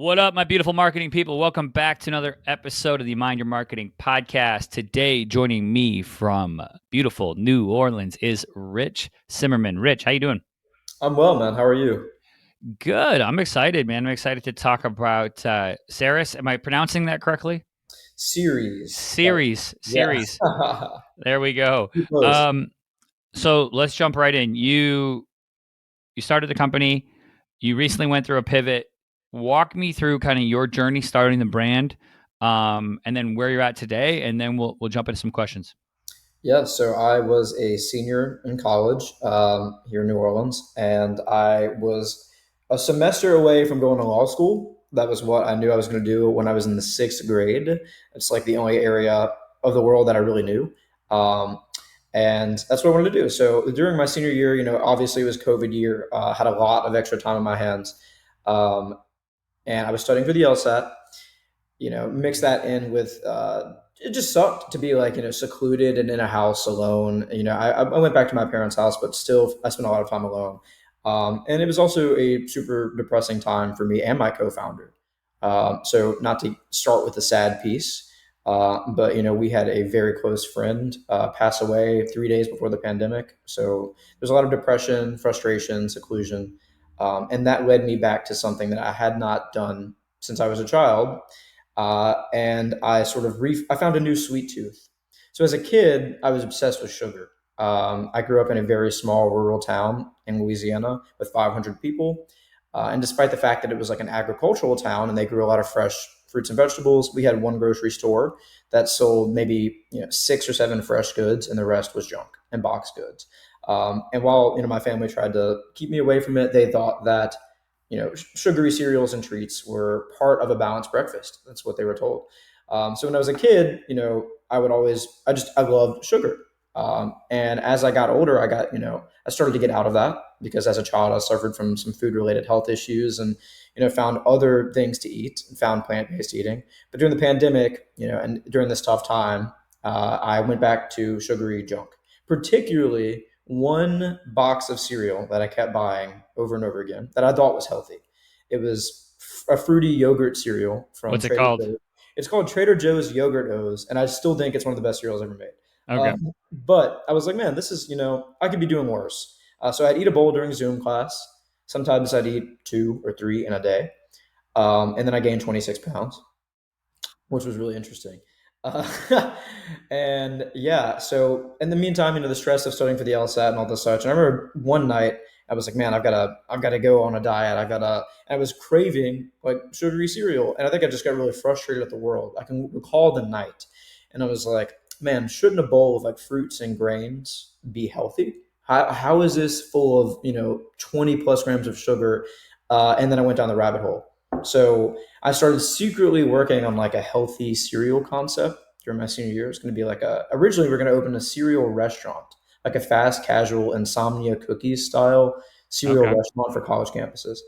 What up, my beautiful marketing people? Welcome back to another episode of the Mind Your Marketing podcast. Today, joining me from beautiful New Orleans is Rich Simmerman. Rich, how you doing? I'm well, man. How are you? Good. I'm excited, man. I'm excited to talk about Ceres. Am I pronouncing that correctly? Series. Ceres. Yeah. Ceres. There we go. Too close. Um, so let's jump right in. You started the company. You recently went through a pivot. Walk me through kind of your journey starting the brand, and then where you're at today, and then we'll jump into some questions. Yeah, so I was a senior in college here in New Orleans, and I was a semester away from going to law school. That was what I knew I was going to do when I was in the sixth grade. It's like the only area of the world that I really knew. Um, and that's what I wanted to do. So during my senior year, obviously it was COVID year, had a lot of extra time on my hands. Um, and I was studying for the LSAT. Mix that in with it just sucked to be like, secluded and in a house alone. I went back to my parents' house, but still I spent a lot of time alone. And it was also a super depressing time for me and my co-founder. So not to start with the sad piece, but we had a very close friend pass away 3 days before the pandemic. So there's a lot of depression, frustration, seclusion, and that led me back to something that I had not done since I was a child, and I sort of I found a new sweet tooth. So as a kid, I was obsessed with sugar. I grew up in a very small rural town in Louisiana with 500 people, and despite the fact that it was like an agricultural town and they grew a lot of fresh fruits and vegetables, we had one grocery store that sold maybe six or seven fresh goods, and the rest was junk and box goods. And while my family tried to keep me away from it, they thought that sugary cereals and treats were part of a balanced breakfast. That's what they were told. So when I was a kid, I loved sugar. And as I got older, I started to get out of that because as a child, I suffered from some food related health issues and, found other things to eat and found plant based eating. But during the pandemic, and during this tough time, I went back to sugary junk, particularly one box of cereal that I kept buying over and over again that I thought was healthy. It was a fruity yogurt cereal from What's it Trader called? Joe's. It's called Trader Joe's Yogurt O's, and I still think it's one of the best cereals ever made. Okay. But I was like, man, this is, I could be doing worse. So I'd eat a bowl during Zoom class. Sometimes I'd eat two or three in a day. And then I gained 26 pounds, which was really interesting. And yeah, so in the meantime, the stress of studying for the LSAT and all this such. And I remember one night I was like, man, I've got to go on a diet. I was craving like sugary cereal, and I think I just got really frustrated at the world. I can recall the night, and I was like, man, shouldn't a bowl of like fruits and grains be healthy? How is this full of 20 plus grams of sugar? And then I went down the rabbit hole. So I started secretly working on like a healthy cereal concept during my senior year. It's going to be like originally we're going to open a cereal restaurant, like a fast casual insomnia cookies style cereal Okay. restaurant for college campuses.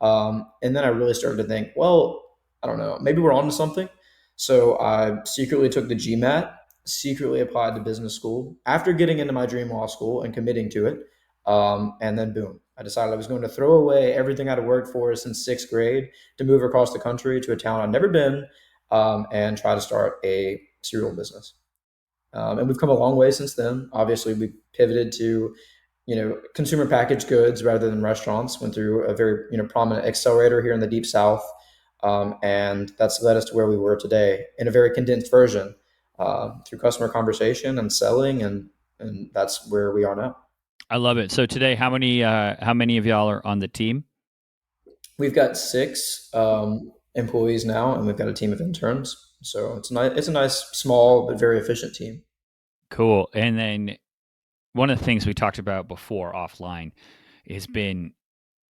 And then I really started to think, well, I don't know, maybe we're on to something. So I secretly took the GMAT, secretly applied to business school after getting into my dream law school and committing to it. And then boom, I decided I was going to throw away everything I'd worked for since sixth grade to move across the country to a town I'd never been, and try to start a cereal business. And we've come a long way since then. Obviously, we pivoted to consumer packaged goods rather than restaurants. Went through a very prominent accelerator here in the deep south, and that's led us to where we were today in a very condensed version, through customer conversation and selling, and that's where we are now. I love it. So today, how many of y'all are on the team? We've got six employees now, and we've got a team of interns. So it's a nice, small but very efficient team. Cool. And then one of the things we talked about before offline has been,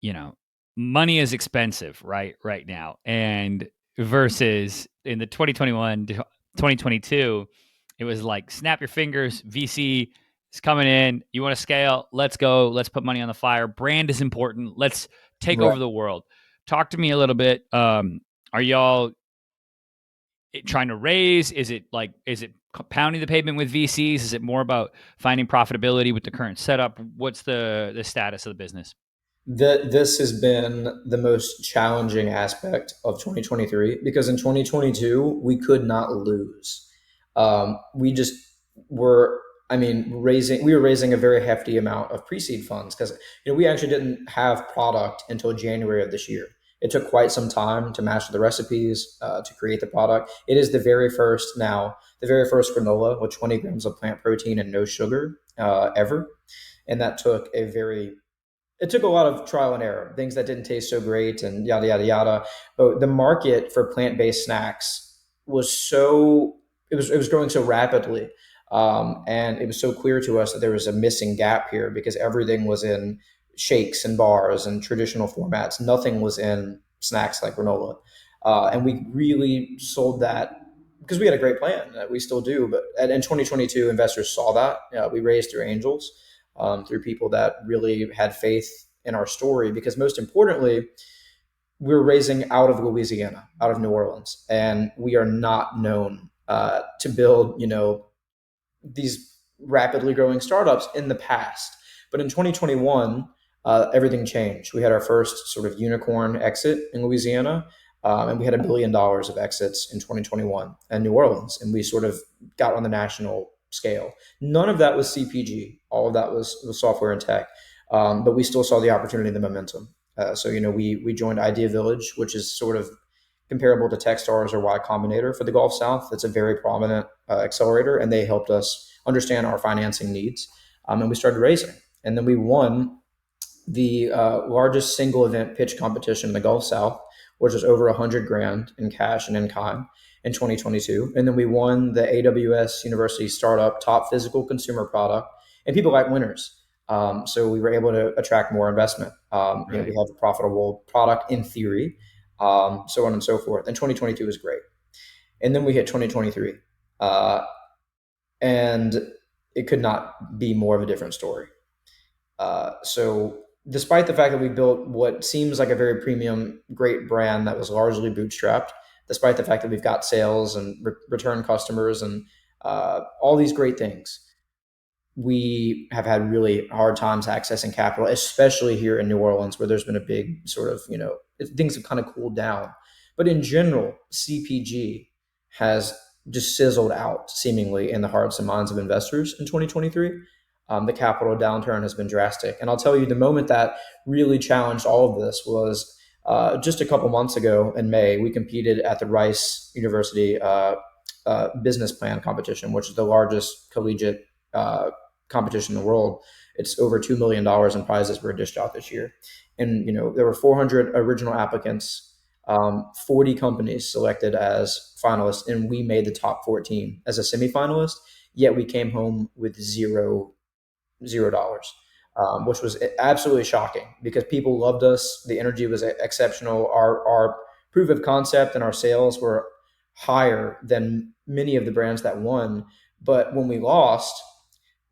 you know, money is expensive, right now. And versus in the 2021 to 2022, it was like snap your fingers, VC is coming in, you want to scale, let's go, let's put money on the fire. Brand is important. Let's take Right. over the world. Talk to me a little bit. Are y'all trying to raise? Is it pounding the pavement with VCs? Is it more about finding profitability with the current setup? What's the status of the business? This has been the most challenging aspect of 2023 because in 2022 we could not lose. We just were, I mean, we were raising a very hefty amount of pre-seed funds because we actually didn't have product until January of this year. It took quite some time to master the recipes, to create the product. It is the very first granola with 20 grams of plant protein and no sugar ever, and that took a very it took a lot of trial and error, things that didn't taste so great and yada, yada, yada. But the market for plant based snacks was it was growing so rapidly. And it was so clear to us that there was a missing gap here because everything was in shakes and bars and traditional formats. Nothing was in snacks like granola. And we really sold that because we had a great plan. We still do. But in 2022, investors saw that. We raised through angels, through people that really had faith in our story. Because most importantly, we were raising out of Louisiana, out of New Orleans, and we are not known to build, these rapidly growing startups in the past. But in 2021, everything changed. We had our first sort of unicorn exit in Louisiana, and we had $1 billion of exits in 2021 in New Orleans, and we sort of got on the national scale. None of that was CPG. All of that was software and tech, but we still saw the opportunity and the momentum. So we joined Idea Village, which is sort of comparable to Techstars or Y Combinator for the Gulf South. That's a very prominent accelerator, and they helped us understand our financing needs. And we started raising. And then we won the largest single event pitch competition in the Gulf South, which was over 100 grand in cash and in kind in 2022. And then we won the AWS University Startup Top Physical Consumer Product. And people like winners. So we were able to attract more investment. We Right. have a profitable product in theory, so on and so forth. And 2022 was great. And then we hit 2023. Uh, and it could not be more of a different story. So, despite the fact that we built what seems like a very premium, great brand that was largely bootstrapped, despite the fact that we've got sales and return customers and all these great things, we have had really hard times accessing capital, especially here in New Orleans, where there's been a big sort of, things have kind of cooled down. But in general, CPG has just sizzled out seemingly in the hearts and minds of investors in 2023. The capital downturn has been drastic. And I'll tell you, the moment that really challenged all of this was just a couple months ago in May. We competed at the Rice University business plan competition, which is the largest collegiate competition in the world. It's over $2 million in prizes were dished out this year, and there were 400 original applicants, 40 companies selected as finalists, and we made the top 14 as a semifinalist. Yet we came home with $0, which was absolutely shocking because people loved us. The energy was exceptional. Our proof of concept and our sales were higher than many of the brands that won. But when we lost,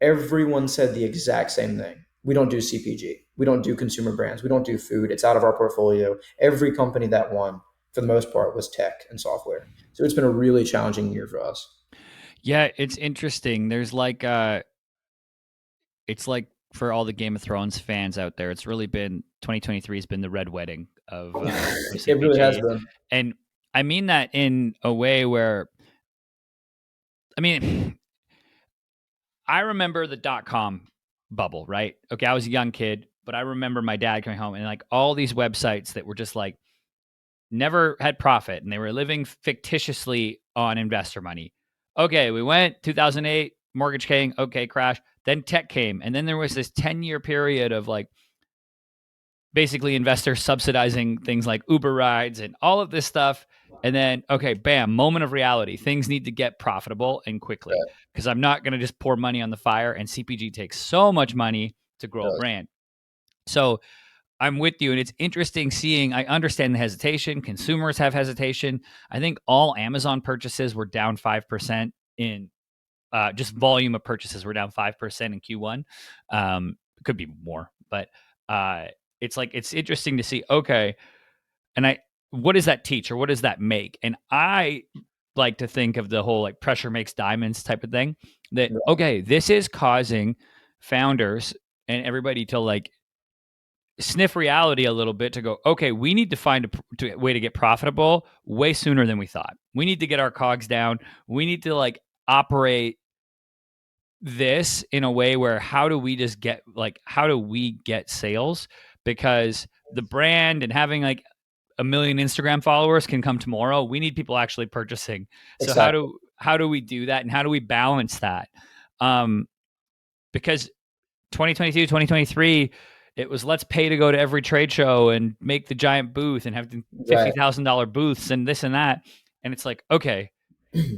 everyone said the exact same thing. We don't do CPG. We don't do consumer brands. We don't do food. It's out of our portfolio. Every company that won, for the most part, was tech and software. So it's been a really challenging year for us. Yeah, it's interesting. There's like it's like for all the Game of Thrones fans out there, it's really been 2023 has been the Red Wedding of It really has CPG. been. And I mean that in a way where I mean I remember the .com bubble, right? Okay, I was a young kid, but I remember my dad coming home and like all these websites that were just like never had profit and they were living fictitiously on investor money. Okay, we went 2008, Mortgage King, okay, crash. Then tech came. And then there was this 10-year period of like basically investors subsidizing things like Uber rides and all of this stuff. And then, okay, bam, moment of reality. Things need to get profitable and quickly Right. because I'm not going to just pour money on the fire. And CPG takes so much money to grow a Really. brand. So I'm with you. And it's interesting seeing, I understand the hesitation. Consumers have hesitation. I think all Amazon purchases were down 5% in just volume of purchases were down 5% in Q1. Could be more, but uh, it's like, it's interesting to see, okay, and what does that teach or what does that make? And I like to think of the whole like pressure makes diamonds type of thing that, Right. okay, this is causing founders and everybody to like sniff reality a little bit to go, okay, we need to find a way to get profitable way sooner than we thought. We need to get our cogs down. We need to like operate this in a way where how do we get sales? Because the brand and having like a million Instagram followers can come tomorrow. We need people actually purchasing. So Exactly. how do we do that, and how do we balance that? Um, because 2022, 2023, it was let's pay to go to every trade show and make the giant booth and have the Right. $50,000 booths and this and that. And it's like, okay,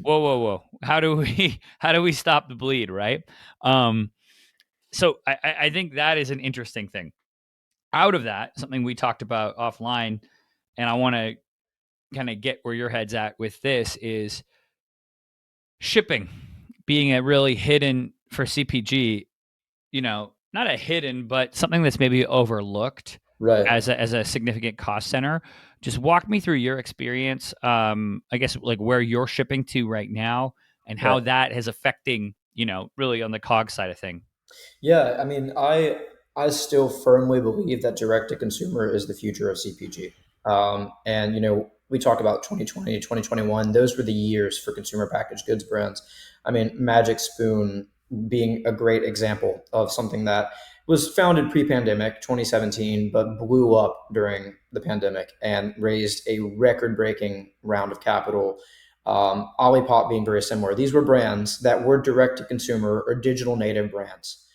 whoa. How do we stop the bleed, right? Um, so I think that is an interesting thing. Out of that, something we talked about offline, and I want to kind of get where your head's at with this is shipping being a really hidden for CPG, not a hidden, but something that's maybe overlooked Right. as a significant cost center. Just walk me through your experience. I guess like where you're shipping to right now and how Right. that is affecting, really on the cog side of thing. Yeah, I mean, I still firmly believe that direct to consumer is the future of CPG. And we talk about 2020, 2021; those were the years for consumer packaged goods brands. I mean, Magic Spoon being a great example of something that was founded pre-pandemic, 2017, but blew up during the pandemic and raised a record-breaking round of capital. Olipop being very similar. These were brands that were direct to consumer or digital native brands,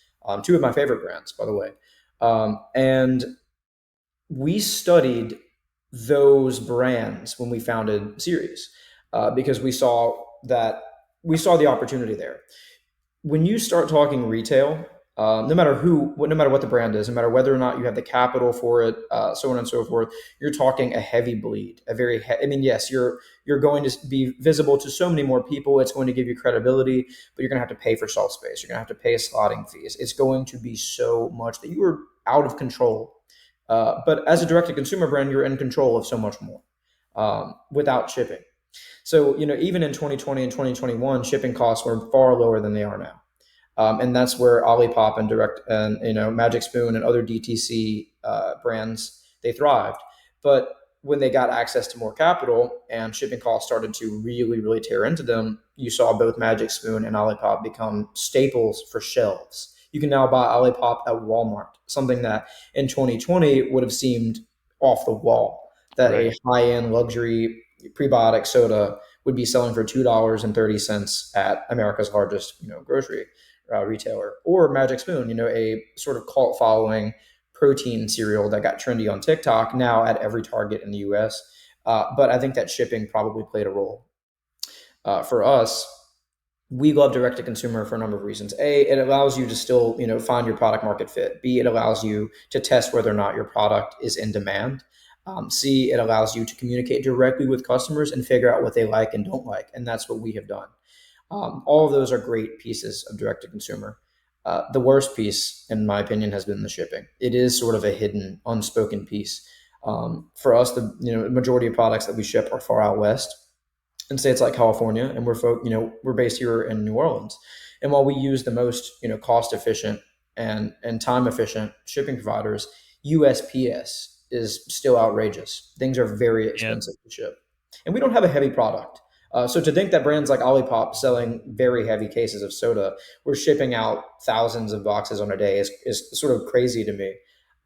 two of my favorite brands, by the way. And we studied those brands when we founded Ceres, because we saw the opportunity there. When you start talking retail, no matter what the brand is, no matter whether or not you have the capital for it, so on and so forth, you're talking a heavy bleed, I mean, yes, you're going to be visible to so many more people. It's going to give you credibility, but you're going to have to pay for shelf space. You're going to have to pay slotting fees. It's going to be so much that you are out of control. But as a direct to consumer brand, you're in control of so much more, without shipping. So, even in 2020 and 2021, shipping costs were far lower than they are now. And that's where Olipop and Direct and Magic Spoon and other DTC brands, they thrived. But when they got access to more capital and shipping costs started to really, really tear into them, you saw both Magic Spoon and Olipop become staples for shelves. You can now buy Olipop at Walmart, something that in 2020 would have seemed off the wall. That a Right. high end luxury prebiotic soda would be selling for $2.30 at America's largest grocery retailer, or Magic Spoon, a sort of cult following protein cereal that got trendy on TikTok, now at every Target in the US. But I think that shipping probably played a role. For us, we love direct to consumer for a number of reasons. A, it allows you to still, find your product market fit. B, it allows you to test whether or not your product is in demand. C, it allows you to communicate directly with customers and figure out what they like and don't like. And that's what we have done. All of those are great pieces of direct to consumer. The worst piece, in my opinion, has been the shipping. It is sort of a hidden, unspoken piece. For us, the majority of products that we ship are far out west in states like California, and we're based here in New Orleans. And while we use the most cost efficient and time efficient shipping providers, USPS is still outrageous. Things are very Yep. expensive to ship, and we don't have a heavy product. So to think that brands like Olipop selling very heavy cases of soda, we're shipping out thousands of boxes on a day is sort of crazy to me,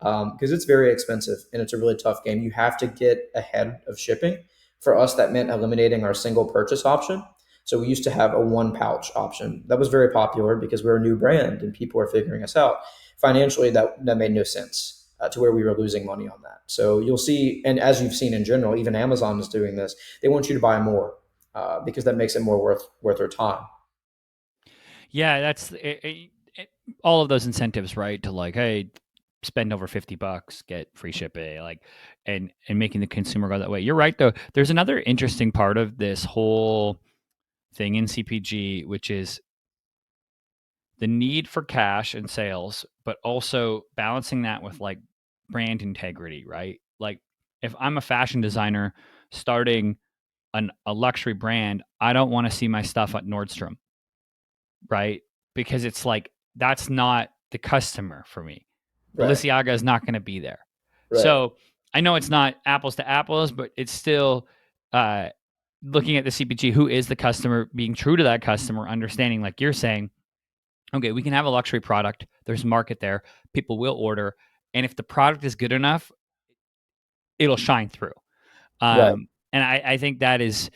because it's very expensive and it's a really tough game. You have to get ahead of shipping. For us, that meant eliminating our single purchase option. So we used to have a one pouch option that was very popular because we're a new brand and people are figuring us out. Financially, that made no sense, to where we were losing money on that. So you'll see, and as you've seen in general, even Amazon is doing this. They want you to buy more, because that makes it more worth their time. Yeah, that's all of those incentives, right? To like, hey, spend over $50, get free shipping, like, and making the consumer go that way. You're right, though. There's another interesting part of this whole thing in CPG, which is the need for cash and sales, but also balancing that with like brand integrity, right? Like, if I'm a fashion designer starting a luxury brand, I don't want to see my stuff at Nordstrom, right? Because it's like that's not the customer for me. Right. Balenciaga is not going to be there. Right. So I know it's not apples to apples, but it's still uh, looking at the CPG, who is the customer, being true to that customer, understanding, like you're saying, okay, we can have a luxury product. There's market there. People will order. And if the product is good enough, it'll shine through. Right. And I think that's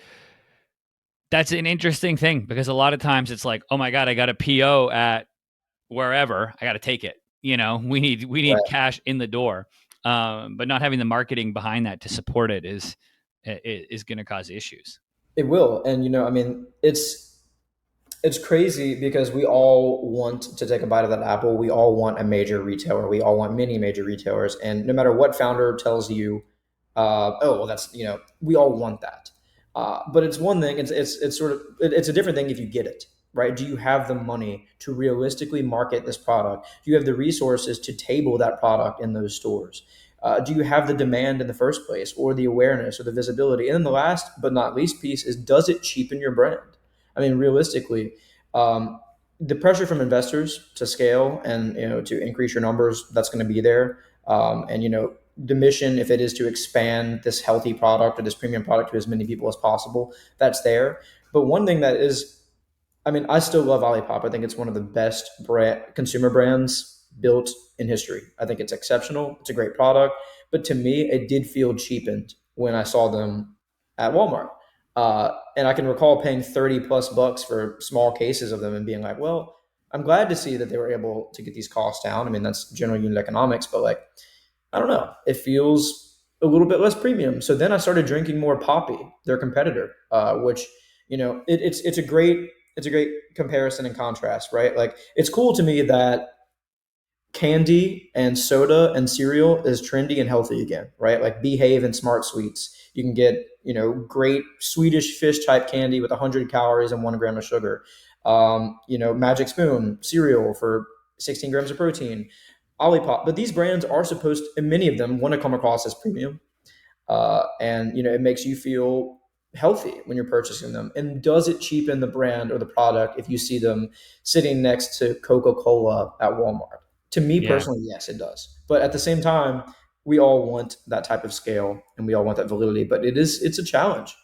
an interesting thing because a lot of times it's like, oh my God, I got a PO at wherever, I got to take it. We need Right. cash in the door, but not having the marketing behind that to support it is going to cause issues. It will. And I mean, it's crazy because we all want to take a bite of that apple. We all want a major retailer. We all want many major retailers. And no matter what founder tells you, oh, well, that's, we all want that. But it's one thing, it's sort of, it's a different thing if you get it, right? Do you have the money to realistically market this product? Do you have the resources to table that product in those stores? Do you have the demand in the first place, or the awareness, or the visibility? And then the last but not least piece is, does it cheapen your brand? I mean, realistically, um, the pressure from investors to scale and to increase your numbers, that's going to be there. And the mission, if it is to expand this healthy product or this premium product to as many people as possible, that's there. But one thing that is, I mean, I still love Olipop. I think it's one of the best consumer brands built in history. I think it's exceptional. It's a great product. But to me, it did feel cheapened when I saw them at Walmart. And I can recall paying 30 plus bucks for small cases of them and being like, well, I'm glad to see that they were able to get these costs down. I mean, that's general unit economics, but like, I don't know, it feels a little bit less premium. So then I started drinking more Poppy, their competitor, which it's a great comparison and contrast, right? Like, it's cool to me that candy and soda and cereal is trendy and healthy again, right? Like Behave and Smart Sweets. You can get, great Swedish fish type candy with 100 calories and 1 gram of sugar. Magic Spoon cereal for 16 grams of protein. Olipop. But these brands are supposed, and many of them want to come across as premium. And it makes you feel healthy when you're purchasing them. And does it cheapen the brand or the product if you see them sitting next to Coca-Cola at Walmart? To me Yeah, personally, yes, it does. But at the same time, we all want that type of scale and we all want that validity. But it's a challenge.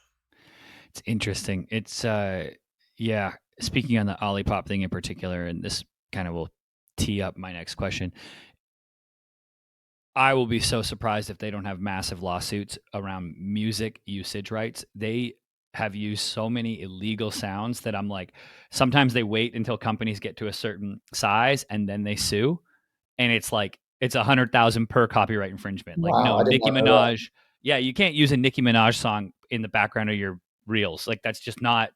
it's interesting. Yeah. Speaking on the Olipop thing in particular, and this kind of will tee up my next question. I will be so surprised if they don't have massive lawsuits around music usage rights. They have used so many illegal sounds that I'm like, sometimes they wait until companies get to a certain size and then they sue. And it's like, it's 100,000 per copyright infringement. Like, Wow, no, I did Nicki not know that. Minaj. Yeah, you can't use a Nicki Minaj song in the background of your reels. Like, that's just not,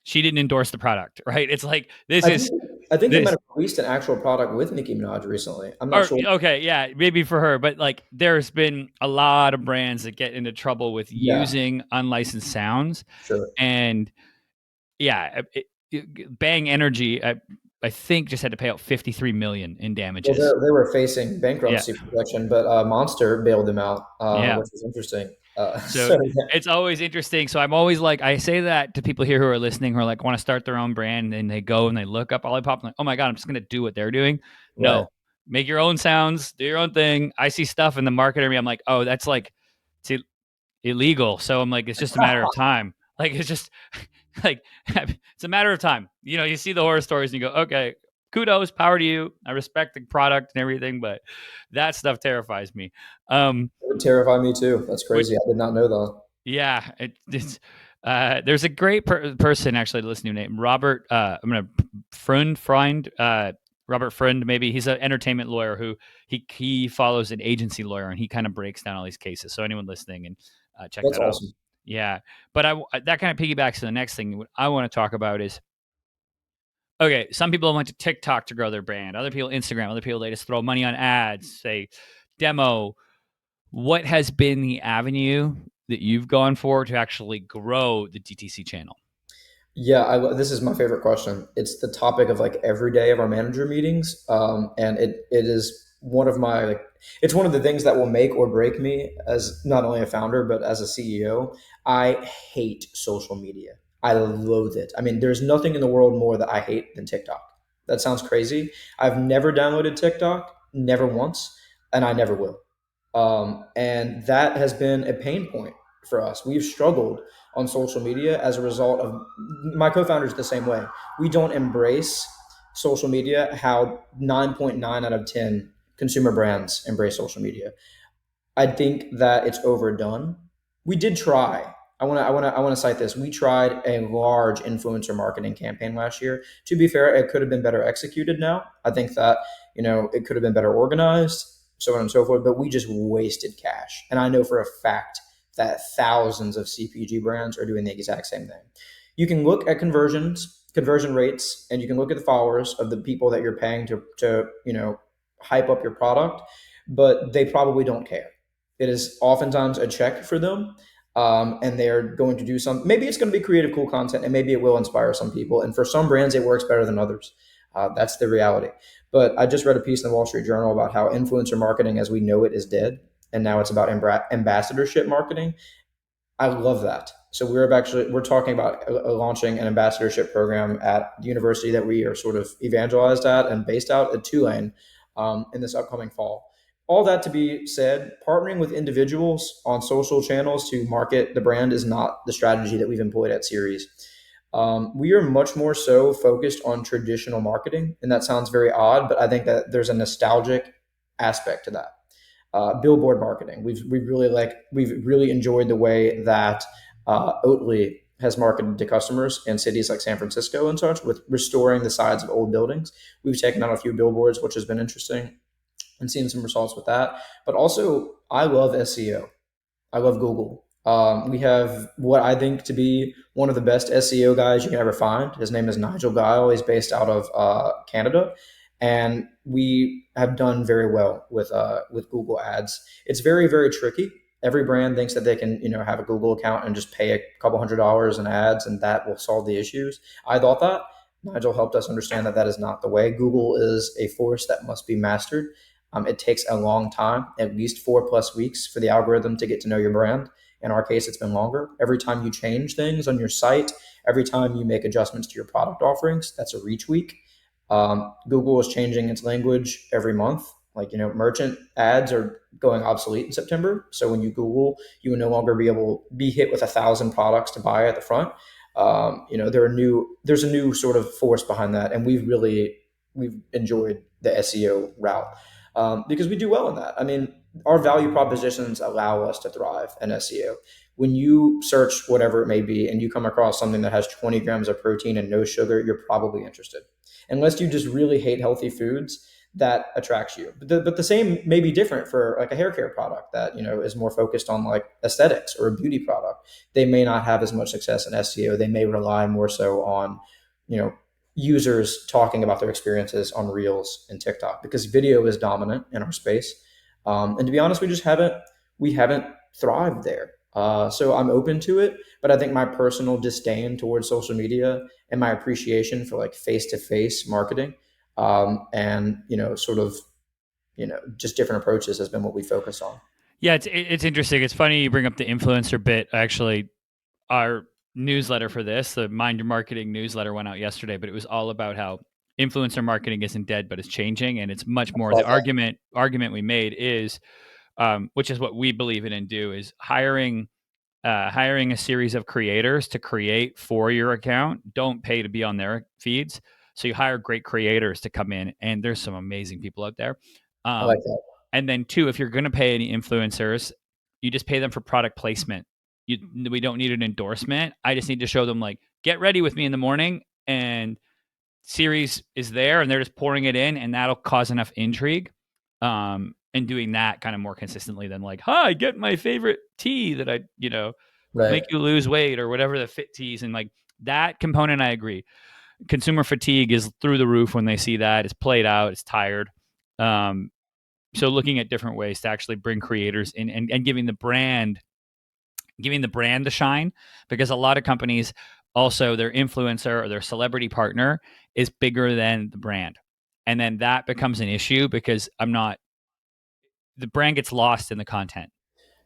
she didn't endorse the product, right? It's like, I think I think they might this have released an actual product with Nicki Minaj recently. I'm not or sure. okay, yeah, maybe for her, but like there's been a lot of brands that get into trouble with Yeah, using unlicensed sounds, sure. and yeah, Bang Energy, I think just had to pay out 53 million in Well, damages. they were facing Yeah, bankruptcy protection, but Monster bailed them out, yeah. which was interesting. So So yeah, it's always interesting. So I'm always like, I say that to people here who are listening, who are like, want to start their own brand, and they go and they look up Olipop, and like, oh my god, I'm just gonna do what they're doing. right. No, make your own sounds, do your own thing. I see stuff in the market area, I'm like, oh, that's like, it's illegal. So I'm like, it's just a matter of time. Like it's just like it's a matter of time. You see the horror stories and you go, okay, kudos, power to you. I respect the product and everything, but that stuff terrifies me. Um, It would terrify me too. That's which crazy. I did not know that. yeah, it's there's a great person actually to listen to named Robert. I'm gonna friend Robert Friend. Maybe he's an entertainment lawyer who he follows an agency lawyer and he kind of breaks down all these cases. So anyone listening and check That's that out. awesome. Yeah, but that kind of piggybacks to the next thing. What I want to talk about is okay. Some people went to TikTok to grow their brand. Other people Instagram. Other people they just throw money on ads. Say demo. What has been the avenue that you've gone for to actually grow the DTC channel? Yeah, this is my favorite question. It's the topic of like every day of our manager meetings, and it is one of my like, it's one of the things that will make or break me as not only a founder but as a CEO. I hate social media. I loathe it. I mean, there's nothing in the world more that I hate than TikTok. That sounds crazy. I've never downloaded TikTok, never once, and I never will. And that has been a pain point for us. We've struggled on social media as a result of my co-founders the same way. We don't embrace social media how 9.9 out of 10 consumer brands embrace social media. I think that it's overdone. We did try. I want to cite this. We tried a large influencer marketing campaign last year. To be fair, it could have been better executed. Now, I think that it could have been better organized, so on and so forth. But we just wasted cash, and I know for a fact that thousands of CPG brands are doing the exact same thing. You can look at conversion rates, and you can look at the followers of the people that you're paying to hype up your product, but they probably don't care. It is oftentimes a check for them. And they're going to do some, maybe it's going to be creative, cool content, and maybe it will inspire some people. And for some brands, it works better than others. That's the reality. But I just read a piece in the Wall Street Journal about how influencer marketing as we know it is dead. And now it's about ambassadorship marketing. I love that. So we're talking about launching an ambassadorship program at the university that we are sort of evangelized at and based out at Tulane in this upcoming fall. All that to be said, partnering with individuals on social channels to market the brand is not the strategy that we've employed at Ceres. We are much more so focused on traditional marketing, and that sounds very odd, but I think that there's a nostalgic aspect to that. Billboard marketing. We've really enjoyed the way that Oatly has marketed to customers in cities like San Francisco and such, with restoring the sides of old buildings. We've taken out a few billboards, which has been interesting, and seen some results with that. But also, I love SEO. I love Google. We have what I think to be one of the best SEO guys you can ever find. His name is Nigel Guile. He's based out of Canada, and we have done very well with Google Ads. It's very very tricky. Every brand thinks that they can have a Google account and just pay a couple $100 in ads, and that will solve the issues. I thought that. Nigel helped us understand that that is not the way. Google is a force that must be mastered. It takes a long time, at least 4+ weeks, for the algorithm to get to know your brand. In our case, it's been longer. Every time you change things on your site, every time you make adjustments to your product offerings, that's a reach week. Google is changing its language every month. Like, merchant ads are going obsolete in September. So when you Google, you will no longer be able to be hit with 1,000 products to buy at the front. There's a new sort of force behind that. And we've enjoyed the SEO route because we do well in that. I mean, our value propositions allow us to thrive in SEO. When you search whatever it may be and you come across something that has 20 grams of protein and no sugar, you're probably interested. Unless you just really hate healthy foods, that attracts you. But the same may be different for like a hair care product that is more focused on like aesthetics, or a beauty product. They may not have as much success in SEO. They may rely more so on you know users talking about their experiences on Reels and TikTok, because video is dominant in our space. And to be honest, we haven't thrived there. So I'm open to it, but I think my personal disdain towards social media and my appreciation for like face to face marketing, and sort of just different approaches has been what we focus on. Yeah, it's interesting. It's funny you bring up the influencer bit. Actually, our newsletter for this, the Mind Your Marketing newsletter, went out yesterday, but it was all about how influencer marketing isn't dead, but it's changing, and it's much I more. saw The that. argument we made is, which is what we believe in and do, is hiring a series of creators to create for your account. Don't pay to be on their feeds. So you hire great creators to come in, and there's some amazing people out there. I like Um, that. and then two, if you're going to pay any influencers, you just pay them for product placement. We don't need an endorsement. I just need to show them, like, get ready with me in the morning, and Ceres is there, and they're just pouring it in, and that'll cause enough intrigue. And doing that kind of more consistently than like, hi, get my favorite tea that Right. make you lose weight, or whatever the fit teas, and like that component. I agree. Consumer fatigue is through the roof when they see that. It's played out. It's tired. Um, so looking at different ways to actually bring creators in, and giving the brand the shine, because a lot of companies also, their influencer or their celebrity partner is bigger than the brand, and then that becomes an issue because the brand gets lost in the content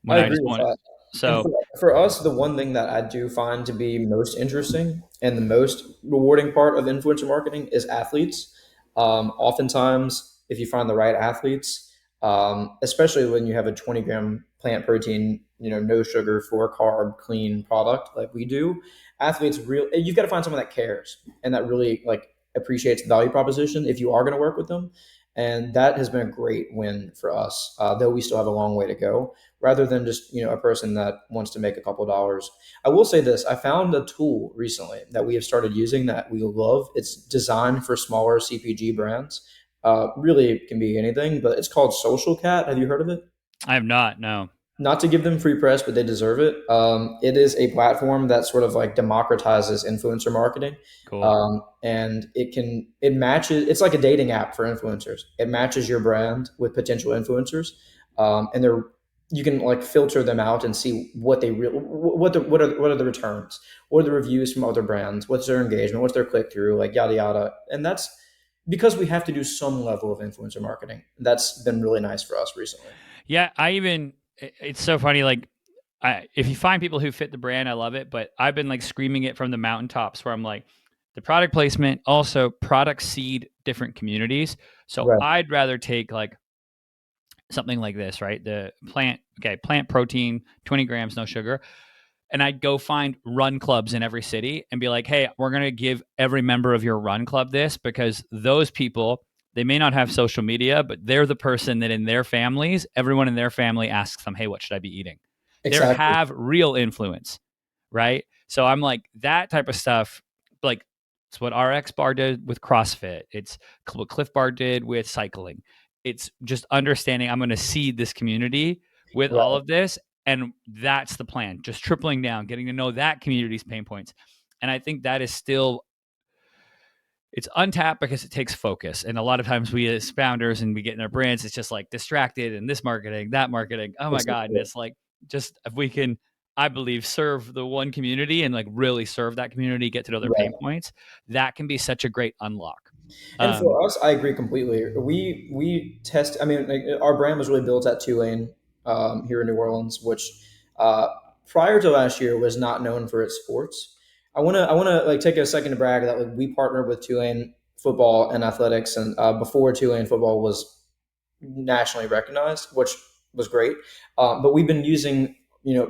when I I agree just with want. that. And So for us, the one thing that I do find to be most interesting and the most rewarding part of influencer marketing is athletes. Oftentimes, if you find the right athletes, especially when you have a 20-gram plant protein, no sugar, 4 carb, clean product like we do. Athletes real you've got to find someone that cares and that really like appreciates the value proposition if you are going to work with them. And that has been a great win for us, though we still have a long way to go. Rather than just a person that wants to make a couple of dollars. I will say this: I found a tool recently that we have started using that we love. It's designed for smaller CPG brands. Really, it can be anything, but it's called Social Cat. Have you heard of it? I have not. No. Not to give them free press, but they deserve it. It is a platform that sort of like democratizes influencer marketing, Cool. and it matches. It's like a dating app for influencers. It matches your brand with potential influencers, and they're you can like filter them out and see what they real what are the returns, what are the reviews from other brands, what's their engagement, what's their click through, like yada yada, and that's because we have to do some level of influencer marketing. That's been really nice for us recently. Yeah, it's so funny. Like, if you find people who fit the brand, I love it. But I've been like screaming it from the mountaintops where I'm like, the product placement, also product seed different communities. So Right. I'd rather take like something like this, right? Plant protein, 20 grams, no sugar. And I'd go find run clubs in every city and be like, hey, we're going to give every member of your run club this because those people, they may not have social media, but they're the person that in their families, everyone in their family asks them, hey, what should I be eating? They Exactly. have real influence, right? So I'm like, that type of stuff, like, it's what RX Bar did with CrossFit. It's what Cliff Bar did with cycling. It's just understanding I'm going to seed this community with all Right. of this. And that's the plan, just tripling down, getting to know that community's pain points. And I think that is still, it's untapped because it takes focus. And a lot of times we as founders and we get in our brands, it's just like distracted and this marketing, that marketing. Oh my God. And Exactly. it's like, just if we can, I believe, serve the one community and like really serve that community, get to know their pain Right. points, that can be such a great unlock. And Um, for us, I agree completely. We test. I mean, like, our brand was really built at Tulane here in New Orleans, which uh, prior to last year was not known for its sports. I want to like take a second to brag that like we partnered with Tulane football and athletics, and before Tulane football was nationally recognized, which was great. But we've been using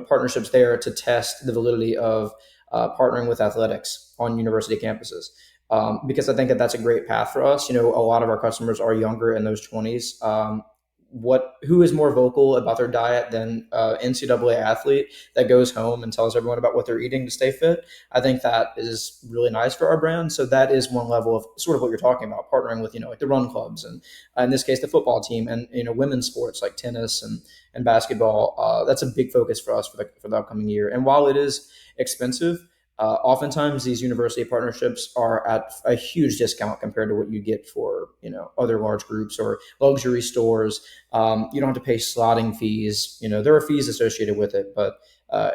partnerships there to test the validity of partnering with athletics on university campuses. Because I think that that's a great path for us. A lot of our customers are younger in those 20s. Who is more vocal about their diet than NCAA athlete that goes home and tells everyone about what they're eating to stay fit? I think that is really nice for our brand. So that is one level of sort of what you're talking about, partnering with like the run clubs and in this case the football team, and women's sports like tennis and basketball. That's a big focus for us for the upcoming year. And while it is expensive, oftentimes these university partnerships are at a huge discount compared to what you get for other large groups or luxury stores. You don't have to pay slotting fees. There are fees associated with it, but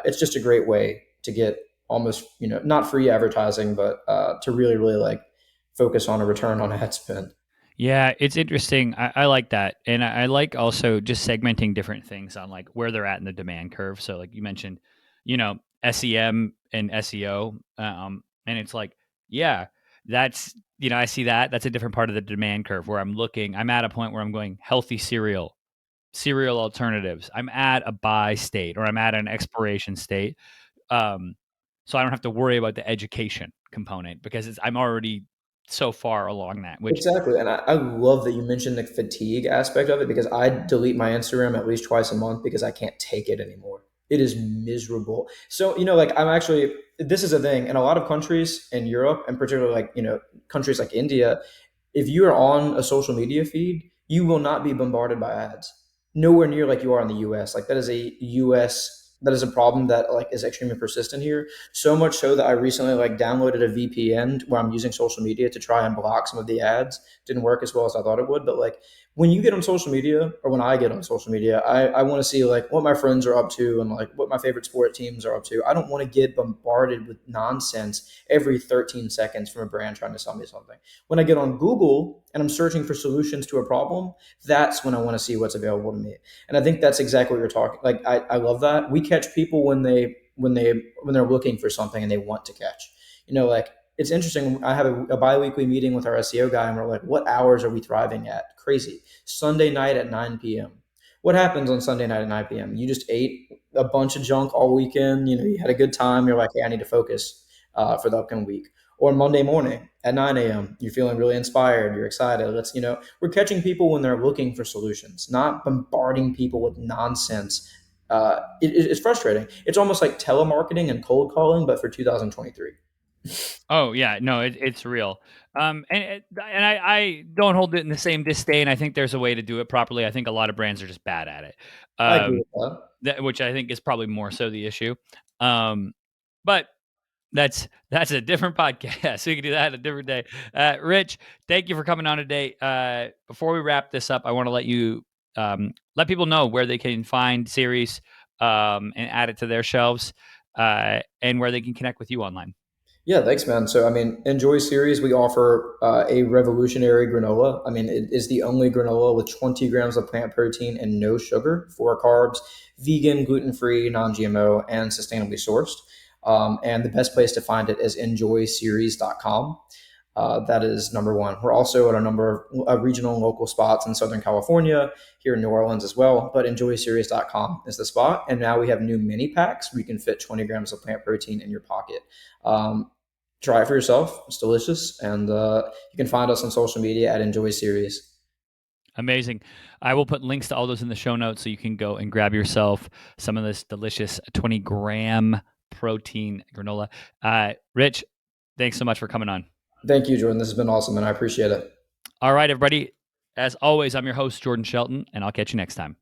it's just a great way to get almost not free advertising, but to really really like focus on a return on ad spend. Yeah, it's interesting. I like that. And I like also just segmenting different things on like where they're at in the demand curve. So like you mentioned, you know, SEM and SEO. And it's like, yeah, that's, I see that. That's a different part of the demand curve where I'm at a point where I'm going healthy cereal alternatives. I'm at a buy state or I'm at an expiration state. Um, so I don't have to worry about the education component because I'm already so far along that, which Exactly. And I love that you mentioned the fatigue aspect of it, because I delete my Instagram at least twice a month because I can't take it anymore. It is miserable. So, like this is a thing in a lot of countries in Europe, and particularly like, countries like India. If you are on a social media feed, you will not be bombarded by ads. Nowhere near like you are in the US. Like that is a problem that like is extremely persistent here. So much so that I recently like downloaded a VPN where I'm using social media to try and block some of the ads. Didn't work as well as I thought it would, but like when you get on social media, or when I get on social media, I want to see like what my friends are up to and like what my favorite sport teams are up to. I don't want to get bombarded with nonsense every 13 seconds from a brand trying to sell me something. When I get on Google and I'm searching for solutions to a problem, that's when I want to see what's available to me. And I think that's exactly what you're talking. Like I love that we catch people when they're looking for something and they want to catch. Like it's interesting. I have a bi-weekly meeting with our SEO guy, and we're like, what hours are we thriving at? Crazy. Sunday night at 9 p.m. What happens on Sunday night at 9 p.m.? You just ate a bunch of junk all weekend. You had a good time. You're like, hey, I need to focus for the upcoming week. Or Monday morning at 9 a.m., you're feeling really inspired. You're excited. We're catching people when they're looking for solutions, not bombarding people with nonsense. It's frustrating. It's almost like telemarketing and cold calling, but for 2023. Oh yeah, no, it's real. And I don't hold it in the same disdain. I think there's a way to do it properly. I think a lot of brands are just bad at it. I agree Um, with that. which I think is probably more so the issue. Um, but that's a different podcast. We can do that a different day. Rich, thank you for coming on today. Before we wrap this up, I want to let you let people know where they can find Ceres and add it to their shelves, and where they can connect with you online. Yeah, thanks, man. So, I mean, Enjoy Series, we offer a revolutionary granola. I mean, it is the only granola with 20 grams of plant protein and no sugar, four carbs, vegan, gluten free, non GMO, and sustainably sourced. And the best place to find it is enjoyseries.com. That is number one. We're also at a number of regional and local spots in Southern California, here in New Orleans as well. But enjoyseries.com is the spot. And now we have new mini packs where you can fit 20 grams of plant protein in your pocket. Try it for yourself. It's delicious. And you can find us on social media at Enjoy Series. Amazing. I will put links to all those in the show notes so you can go and grab yourself some of this delicious 20-gram protein granola. Rich, thanks so much for coming on. Thank you, Jordan. This has been awesome, and I appreciate it. All right, everybody. As always, I'm your host, Jordan Shelton, and I'll catch you next time.